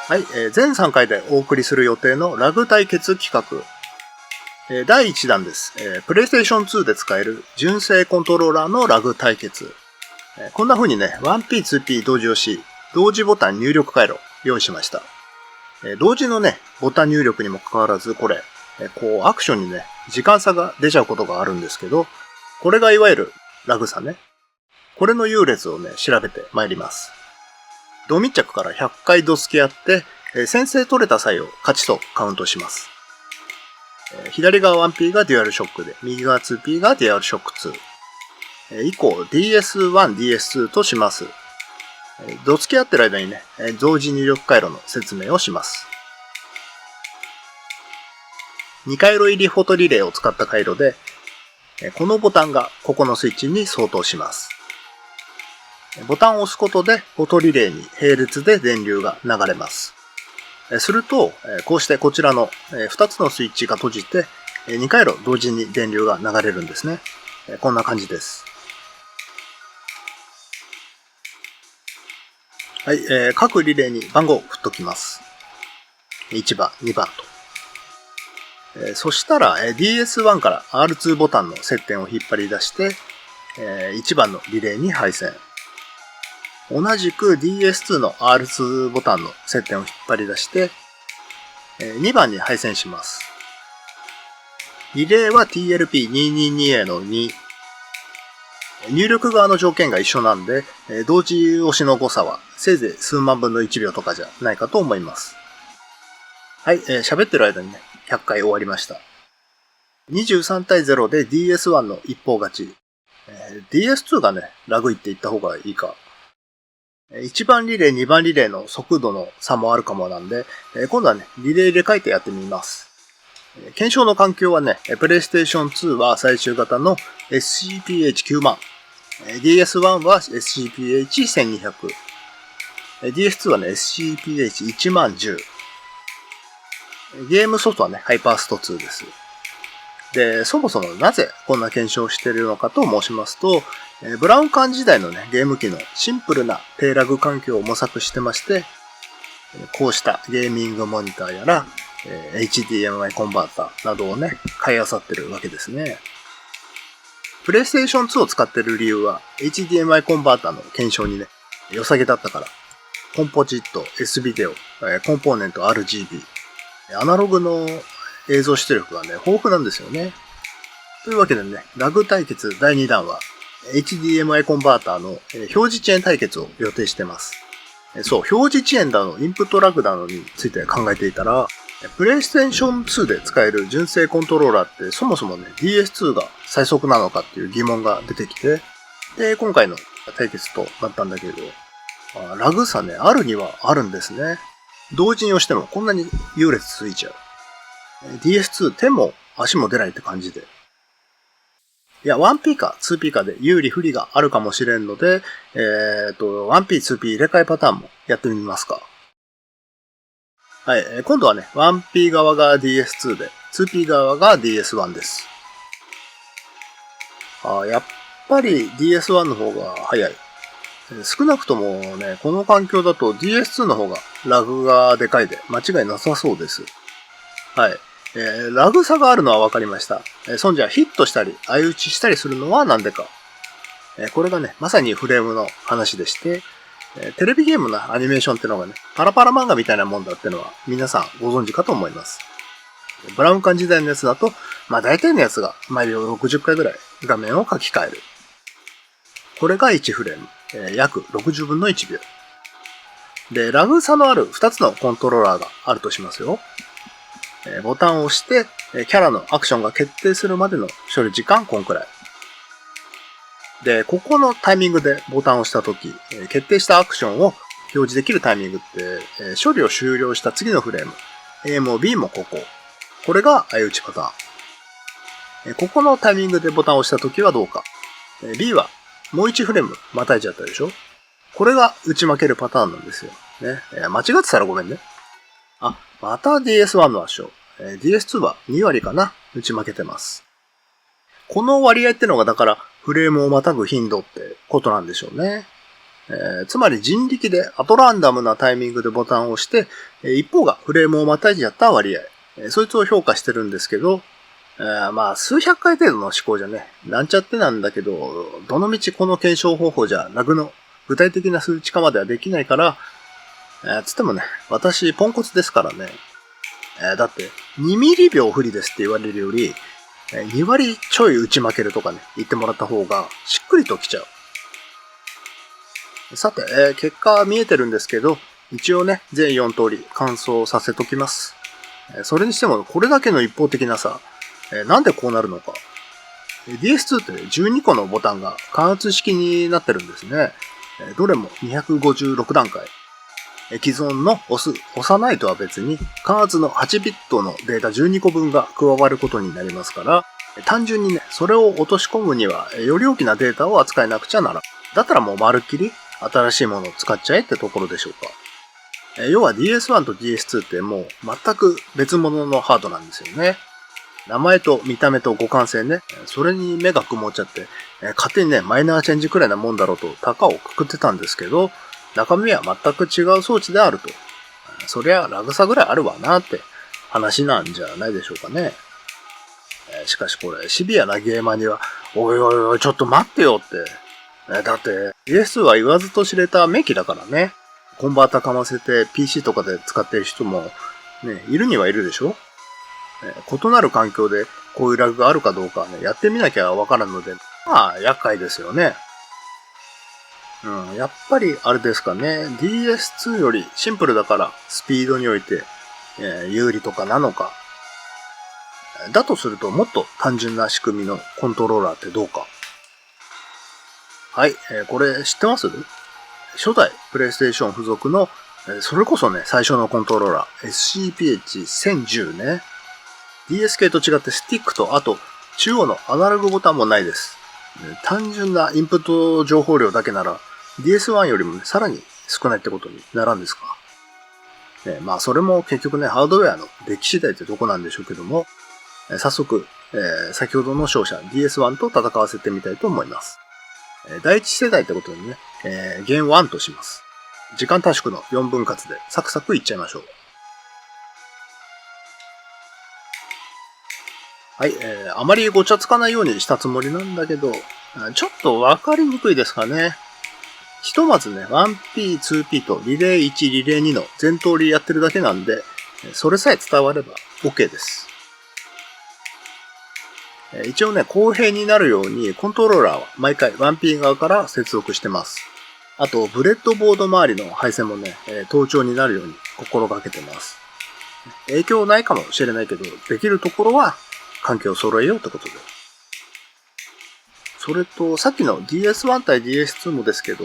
はい、全3回でお送りする予定のラグ対決企画。第1弾です。PlayStation 2で使える純正コントローラーのラグ対決。こんな風にね、1P、2P 同時押し、同時ボタン入力回路用意しました。同時のね、ボタン入力にもかかわらず、これ、アクションにね、時間差が出ちゃうことがあるんですけど、これがいわゆるラグ差ね。これの優劣をね、調べてまいります。同密着から100回ドスケやって、先制取れた際を勝ちとカウントします。左側 1P がデュアルショックで、右側 2P がデュアルショック2。以降 DS1、DS2 とします。ドスケやってる間にね、同時入力回路の説明をします。2回路入りフォトリレーを使った回路で、このボタンがここのスイッチに相当します。ボタンを押すことでフォトリレーに並列で電流が流れます。すると、こうしてこちらの2つのスイッチが閉じて2回路同時に電流が流れるんですね。こんな感じです。はい、各リレーに番号を振っときます。1番、2番と。そしたら DS1 から R2 ボタンの接点を引っ張り出して1番のリレーに配線。同じく DS2 の R2 ボタンの接点を引っ張り出して2番に配線します。リレーは TLP222A の2。入力側の条件が一緒なんで、同時押しの誤差はせいぜい数万分の1秒とかじゃないかと思います。はい、喋ってる間にね、100回終わりました。23対0で DS1 の一方勝ち。DS2 がね、ラグいって言った方がいいか。1番リレー、2番リレーの速度の差もあるかもなんで、今度はね、リレー入れ替えてやってみます。検証の環境はね、PlayStation 2は最終型の SCPH90000。DS1 は SCPH1200。DS2 はね、SCPH10010。ゲームソフトはね、ハイパースト2です。で、そもそもなぜこんな検証をしているのかと申しますと、ブラウン管時代のね、ゲーム機のシンプルな低ラグ環境を模索してまして、こうしたゲーミングモニターやら、HDMI コンバーターなどをね、買い漁ってるわけですね。PlayStation 2を使っている理由は、HDMI コンバーターの検証にね、良さげだったから。コンポジット、S ビデオ、コンポーネント RGB、アナログの映像出力がね、豊富なんですよね。というわけでね、ラグ対決第2弾は、HDMI コンバーターの表示遅延対決を予定してます。そう、表示遅延だの、インプットラグだのについて考えていたら、PlayStation 2で使える純正コントローラーってそもそもね、DS2 が最速なのかっていう疑問が出てきて、で、今回の対決となったんだけど、ラグ差ね、あるにはあるんですね。同時に押してもこんなに優劣ついちゃう。DS2 手も足も出ないって感じで。いや、1P か 2P かで有利不利があるかもしれんので、1P、2P 入れ替えパターンもやってみますか。はい、今度はね、1P 側が DS2 で、2P 側が DS1 です。やっぱり DS1 の方が早い。少なくともね、この環境だと DS2 の方がラグがでかいで間違いなさそうです。はい。ラグ差があるのは分かりました。そんじゃヒットしたり、相打ちしたりするのはなんでか。これがね、まさにフレームの話でして、テレビゲームのアニメーションってのがね、パラパラ漫画みたいなもんだってのは皆さんご存知かと思います。ブラウン管時代のやつだと、大体のやつが毎秒60回ぐらい画面を書き換える。これが1フレーム、約60分の1秒。で、ラグ差のある2つのコントローラーがあるとしますよ。ボタンを押して、キャラのアクションが決定するまでの処理時間こんくらい。で、ここのタイミングでボタンを押したとき、決定したアクションを表示できるタイミングって、処理を終了した次のフレーム、A も B もここ。これが相打ちパターン。ここのタイミングでボタンを押したときはどうか。B はもう1フレームまたいちゃったでしょ。これが打ち負けるパターンなんですよ。ね。間違ってたらごめんね。また DS1 の圧勝。DS2 は2割かな。打ち負けてます。この割合ってのがだからフレームをまたぐ頻度ってことなんでしょうね。つまり人力でアトランダムなタイミングでボタンを押して、一方がフレームをまたいじゃった割合、そいつを評価してるんですけど、まあ数百回程度の試行じゃね、なんちゃってなんだけど、どのみちこの検証方法じゃラグの具体的な数値化まではできないから、つってもね、私ポンコツですからね。だって2ミリ秒不利ですって言われるより、2割ちょい打ち負けるとかね、言ってもらった方がしっくりときちゃう。さて、結果は見えてるんですけど、一応ね、全4通り完走させときます。それにしてもこれだけの一方的なさ、なんでこうなるのか。DS2 って12個のボタンが感圧式になってるんですね。どれも256段階。既存の押さないとは別に感圧の8ビットのデータ12個分が加わることになりますから、単純にね、それを落とし込むにはより大きなデータを扱えなくちゃならん。だったらもうまるっきり新しいものを使っちゃえってところでしょうか。要は DS1 と DS2 ってもう全く別物のハードなんですよね。名前と見た目と互換性ね、それに目が曇っちゃって、勝手にね、マイナーチェンジくらいなもんだろうと高をくくってたんですけど、中身は全く違う装置であると。そりゃラグ差ぐらいあるわなって話なんじゃないでしょうかね。しかしこれシビアなゲーマーには、おいおいおいちょっと待ってよって。だって DS2 は言わずと知れた名機だからね。コンバータかませて PC とかで使ってる人もね、いるにはいるでしょ。異なる環境でこういうラグがあるかどうかね、やってみなきゃわからんので、まあ厄介ですよね。やっぱりあれですかね。DS2 よりシンプルだからスピードにおいて、有利とかなのか。だとするともっと単純な仕組みのコントローラーってどうか。はい、これ知ってます？初代プレイステーション付属の、それこそね、最初のコントローラー SCPH1010 ね。DS 系と違ってスティックとあと中央のアナログボタンもないです。単純なインプット情報量だけなら DS1 よりも、ね、さらに少ないってことにならんですか。まあそれも結局ね、ハードウェアの出来次第ってとこなんでしょうけども、早速、先ほどの勝者 DS1 と戦わせてみたいと思います。第一世代ってことでね、ゲーム1とします。時間短縮の4分割でサクサクいっちゃいましょう。はい、あまりごちゃつかないようにしたつもりなんだけど、ちょっとわかりにくいですかね。ひとまずね、1P、2P とリレー1、リレー2の全通りやってるだけなんで、それさえ伝われば OK です。一応ね、公平になるようにコントローラーは毎回 1P 側から接続してます。あと、ブレッドボード周りの配線もね、盗聴になるように心がけてます。影響ないかもしれないけど、できるところは環境を揃えようってことで。それと、さっきの DS1 対 DS2 もですけど、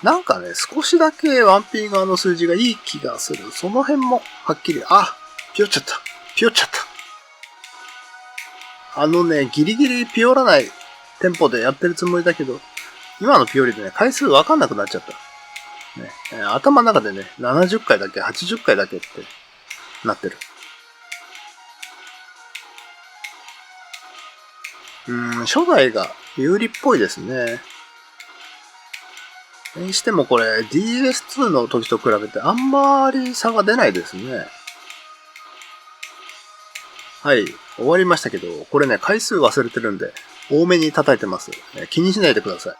なんかね、少しだけ 1P 側の数字がいい気がする。その辺もはっきり、ピヨっちゃった。ピヨっちゃった。ギリギリピヨらないテンポでやってるつもりだけど、今のピヨリでね、回数わかんなくなっちゃった。ね、頭の中でね、70回だけ、80回だけってなってる。初代が有利っぽいですね。にしてもこれ DS2 の時と比べてあんまり差が出ないですね。はい、終わりましたけど、これね、回数忘れてるんで、多めに叩いてます。気にしないでくださ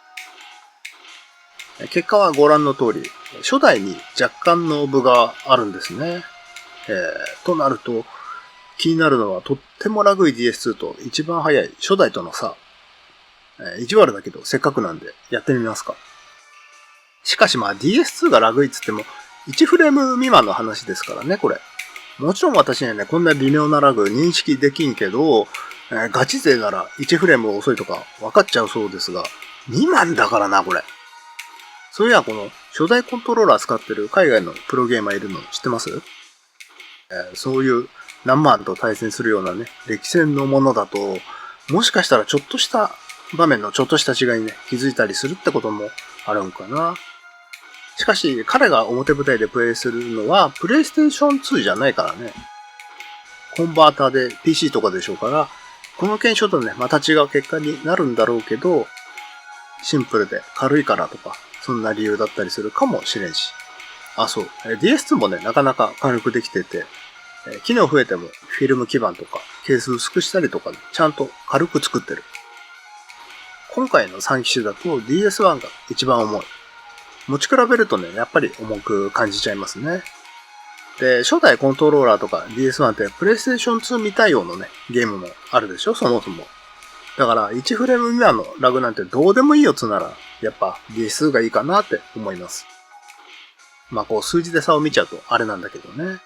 い。結果はご覧の通り、初代に若干の部があるんですね。となると、気になるのはとってもラグい DS2 と一番早い初代との差。意地悪だけどせっかくなんでやってみますか。しかしまあ DS2 がラグいっつっても1フレーム未満の話ですからね、これ。もちろん私にはね、こんな微妙なラグ認識できんけど、ガチ勢なら1フレーム遅いとか分かっちゃうそうですが、未満だからな、これ。そういや、この初代コントローラー使ってる海外のプロゲーマーいるの知ってます？そういう何万と対戦するようなね、歴戦のものだと、もしかしたらちょっとした場面のちょっとした違いにね、気づいたりするってこともあるんかな。しかし、彼が表舞台でプレイするのは、プレイステーション2じゃないからね。コンバーターで PC とかでしょうから、この検証とね、また違う結果になるんだろうけど、シンプルで軽いからとか、そんな理由だったりするかもしれんし。あ、そう。DS2 もね、なかなか軽くできてて、機能増えてもフィルム基板とかケース薄くしたりとか、ね、ちゃんと軽く作ってる。今回の3機種だと DS1 が一番重い。持ち比べるとね、やっぱり重く感じちゃいますね。で、初代コントローラーとか DS1 ってプレイステーション2未対応のね、ゲームもあるでしょ、そもそも。だから1フレーム未満のラグなんてどうでもいいよつなら、やっぱ DS2 がいいかなって思います。まあこう数字で差を見ちゃうとあれなんだけどね。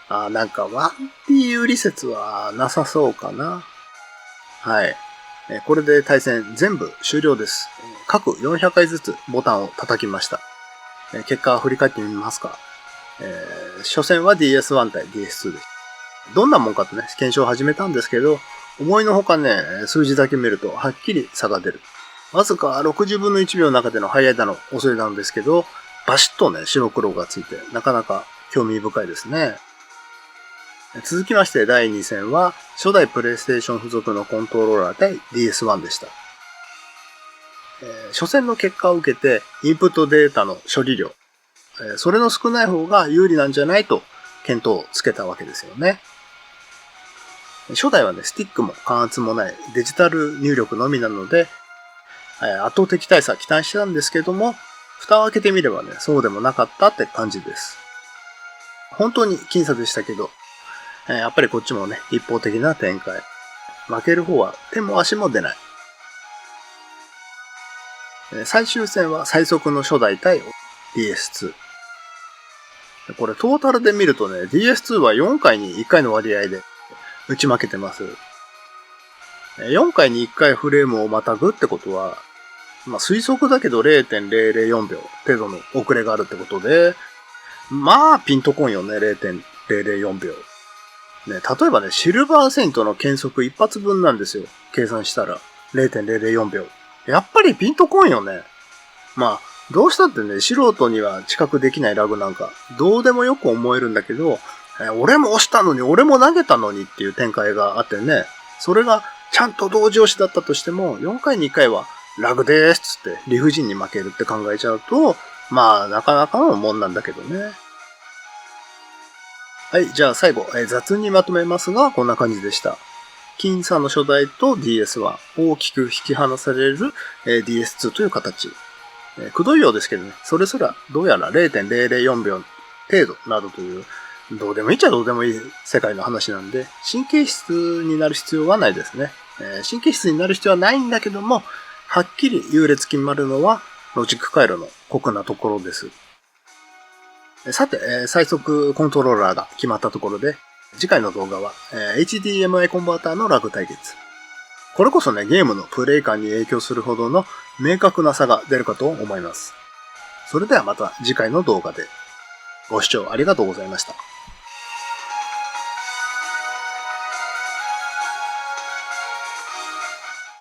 なんか 1P 売り説はなさそうかな。はい。これで対戦全部終了です。各400回ずつボタンを叩きました。結果振り返ってみますか。初戦は DS1 対 DS2 です。どんなもんかとね、検証を始めたんですけど、思いのほかね、数字だけ見るとはっきり差が出る。わずか60分の1秒の中での速いだの、遅いだのですけど、バシッとね、白黒がついて、なかなか興味深いですね。続きまして第2戦は、初代プレイステーション付属のコントローラー対 DS1 でした。初戦の結果を受けて、インプットデータの処理量、それの少ない方が有利なんじゃないと、検討をつけたわけですよね。初代はね、スティックも感圧もないデジタル入力のみなので、圧倒的大差期待してたんですけども、蓋を開けてみればね、そうでもなかったって感じです。本当に僅差でしたけど、やっぱりこっちもね、一方的な展開。負ける方は手も足も出ない。最終戦は最速の初代対 DS2。これトータルで見るとね、DS2 は4回に1回の割合で打ち負けてます。4回に1回フレームをまたぐってことは、推測だけど 0.004 秒程度の遅れがあるってことで、ピンとこんよね、0.004 秒。ね、例えばね、シルバーセイントの検測一発分なんですよ。計算したら。0.004 秒。やっぱりピンとこんよね。どうしたってね、素人には知覚できないラグなんか、どうでもよく思えるんだけど、俺も押したのに、俺も投げたのにっていう展開があってね、それがちゃんと同時押しだったとしても、4回に1回はラグでーすつって理不尽に負けるって考えちゃうと、なかなかのもんなんだけどね。はい、じゃあ最後、雑にまとめますが、こんな感じでした。僅差の初代と DS1、大きく引き離される DS2 という形。くどいようですけどね、それすらどうやら 0.004 秒程度などという、どうでもいいっちゃどうでもいい世界の話なんで、神経質になる必要はないですね。神経質になる必要はないんだけども、はっきり優劣決まるのはロジック回路の酷なところです。さて、最速コントローラーが決まったところで、次回の動画は HDMI コンバーターのラグ対決。これこそね、ゲームのプレイ感に影響するほどの明確な差が出るかと思います。それではまた次回の動画で。ご視聴ありがとうございました。